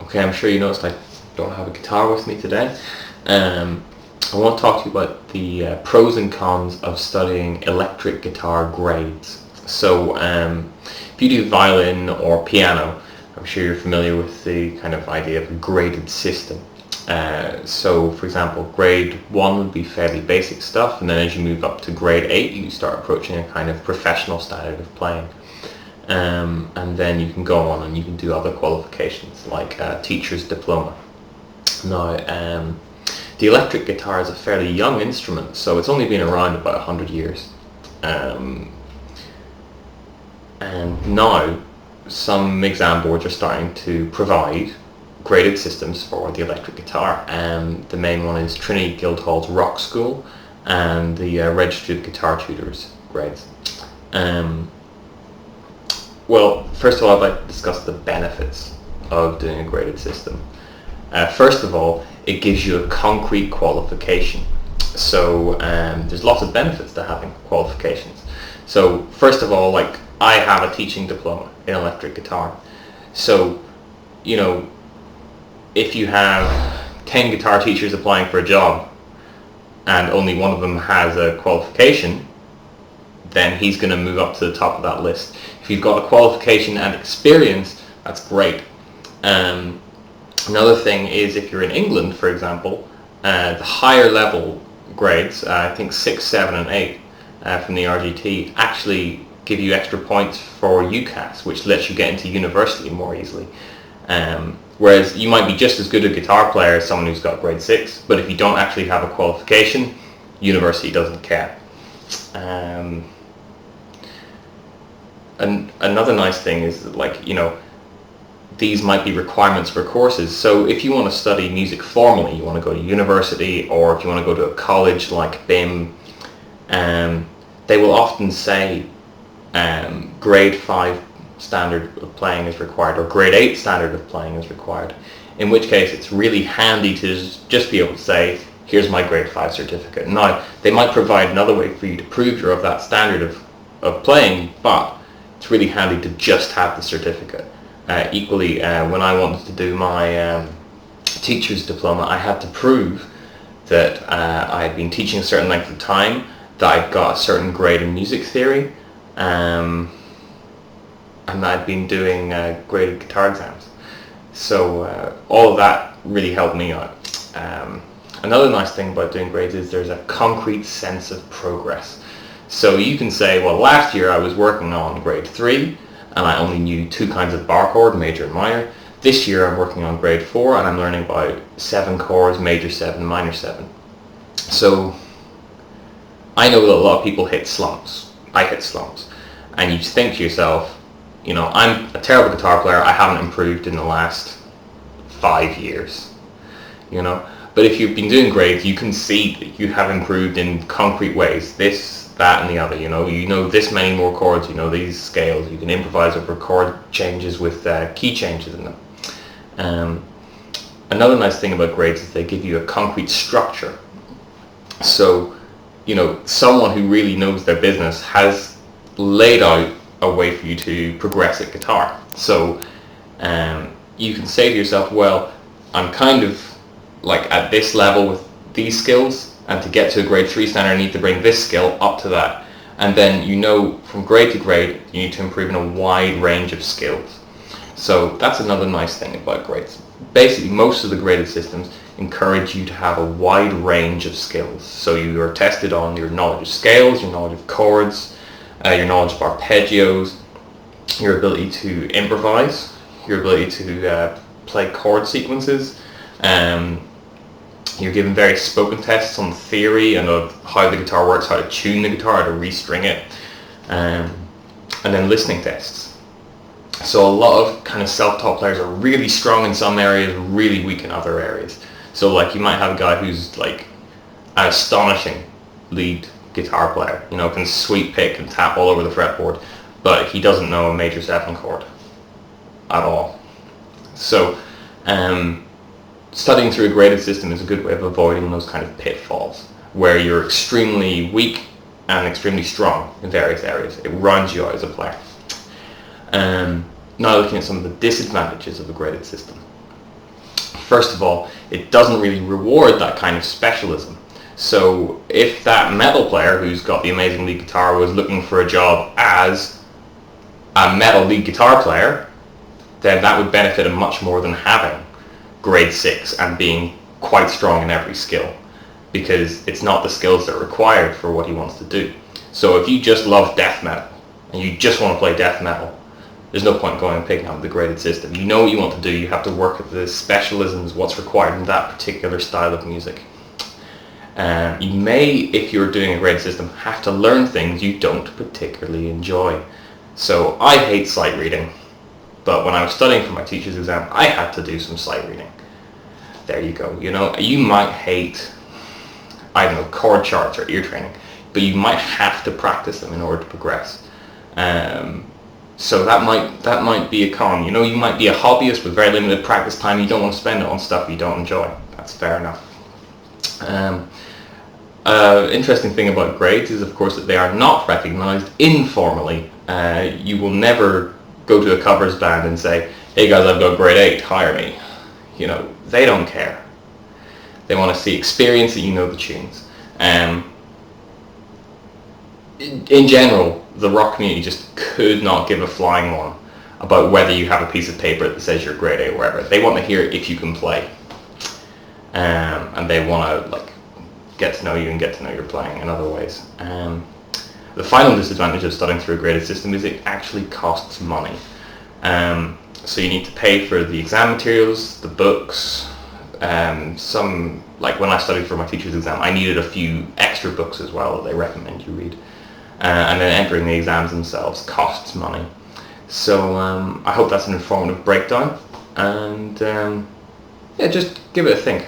Okay, I'm sure you noticed I don't have a guitar with me today. I want to talk to you about the pros and cons of studying electric guitar grades. So if you do violin or piano, I'm sure you're familiar with the kind of idea of a graded system. So for example, grade 1 would be fairly basic stuff, and then as you move up to grade 8 you start approaching a kind of professional standard of playing. And then you can go on and you can do other qualifications like a teacher's diploma. Now, the electric guitar is a fairly young instrument, so it's only been around about 100 years. And now some exam boards are starting to provide graded systems for the electric guitar. The main one is Trinity Guildhall's Rockschool and the Registered Guitar Tutors grades. Well, first of all, I'd like to discuss the benefits of doing a graded system. First of all, it gives you a concrete qualification. So there's lots of benefits to having qualifications. So first of all, like, I have a teaching diploma in electric guitar. So, you know, if you have 10 guitar teachers applying for a job and only one of them has a qualification, then he's going to move up to the top of that list. If you've got a qualification and experience, that's great. Another thing is, if you're in England, for example, the higher level grades, I think 6, 7 and 8 from the RGT, actually give you extra points for UCAS, which lets you get into university more easily. Whereas you might be just as good a guitar player as someone who's got grade 6, but if you don't actually have a qualification, university doesn't care. And another nice thing is that, like, you know, these might be requirements for courses. So if you want to study music formally, you want to go to university, or if you want to go to a college like BIM, they will often say grade 5 standard of playing is required, or grade 8 standard of playing is required, in which case it's really handy to just be able to say, here's my grade 5 certificate. Now, they might provide another way for you to prove you're of that standard of playing, but it's really handy to just have the certificate. Equally, when I wanted to do my teacher's diploma, I had to prove that I had been teaching a certain length of time, that I'd got a certain grade in music theory, and I'd been doing graded guitar exams. So all of that really helped me out. Another nice thing about doing grades is there's a concrete sense of progress. So you can say, well, last year I was working on grade 3 and I only knew 2 kinds of bar chord, major and minor. This year I'm working on grade 4 and I'm learning about 7 chords, major 7, minor 7. So I know that a lot of people hit slumps. I hit slumps. And you think to yourself, you know, I'm a terrible guitar player, I haven't improved in the last 5 years, you know. But if you've been doing grades, you can see that you have improved in concrete ways. This, that and the other, you know this many more chords, you know these scales, you can improvise over chord changes with key changes in them. Another nice thing about grades is they give you a concrete structure. So, you know, someone who really knows their business has laid out a way for you to progress at guitar. So you can say to yourself, well, I'm kind of like at this level with these skills, and to get to a grade 3 standard I need to bring this skill up to that. And then, you know, from grade to grade you need to improve in a wide range of skills. So that's another nice thing about grades. Basically most of the graded systems encourage you to have a wide range of skills. So you are tested on your knowledge of scales, your knowledge of chords, your knowledge of arpeggios, your ability to improvise, your ability to play chord sequences. You're given various spoken tests on theory and of how the guitar works, how to tune the guitar, how to restring it, and then listening tests. So a lot of kind of self-taught players are really strong in some areas, really weak in other areas. So like you might have a guy who's like an astonishing lead guitar player, you know, can sweep pick and tap all over the fretboard, but he doesn't know a major 7 chord at all. So studying through a graded system is a good way of avoiding those kind of pitfalls where you're extremely weak and extremely strong in various areas. It rounds you out as a player. Now looking at some of the disadvantages of a graded system. First of all, it doesn't really reward that kind of specialism. So if that metal player who's got the amazing lead guitar was looking for a job as a metal lead guitar player, then that would benefit him much more than having grade 6 and being quite strong in every skill, because it's not the skills that are required for what he wants to do. So if you just love death metal and you just want to play death metal, there's no point going and picking up the graded system. You know what you want to do, you have to work at the specialisms, what's required in that particular style of music. You may, if you're doing a graded system, have to learn things you don't particularly enjoy. So I hate sight reading, but when I was studying for my teacher's exam, I had to do some sight reading. There you go. You know, you might hate, I don't know, chord charts or ear training, but you might have to practice them in order to progress. So that might be a con. You know, you might be a hobbyist with very limited practice time. You don't want to spend it on stuff you don't enjoy. That's fair enough. Interesting thing about grades is, of course, that they are not recognized informally. You will never go to a covers band and say, "Hey guys, I've got grade 8, hire me." You know, they don't care. They want to see experience that you know the tunes. In general, the rock community just could not give a flying one about whether you have a piece of paper that says you're grade 8 or whatever. They want to hear if you can play. And they want to like get to know you and get to know your playing in other ways. The final disadvantage of studying through a graded system is it actually costs money. So you need to pay for the exam materials, the books, some, like when I studied for my teacher's exam, I needed a few extra books as well that they recommend you read. And then entering the exams themselves costs money. So I hope that's an informative breakdown, and yeah, just give it a think.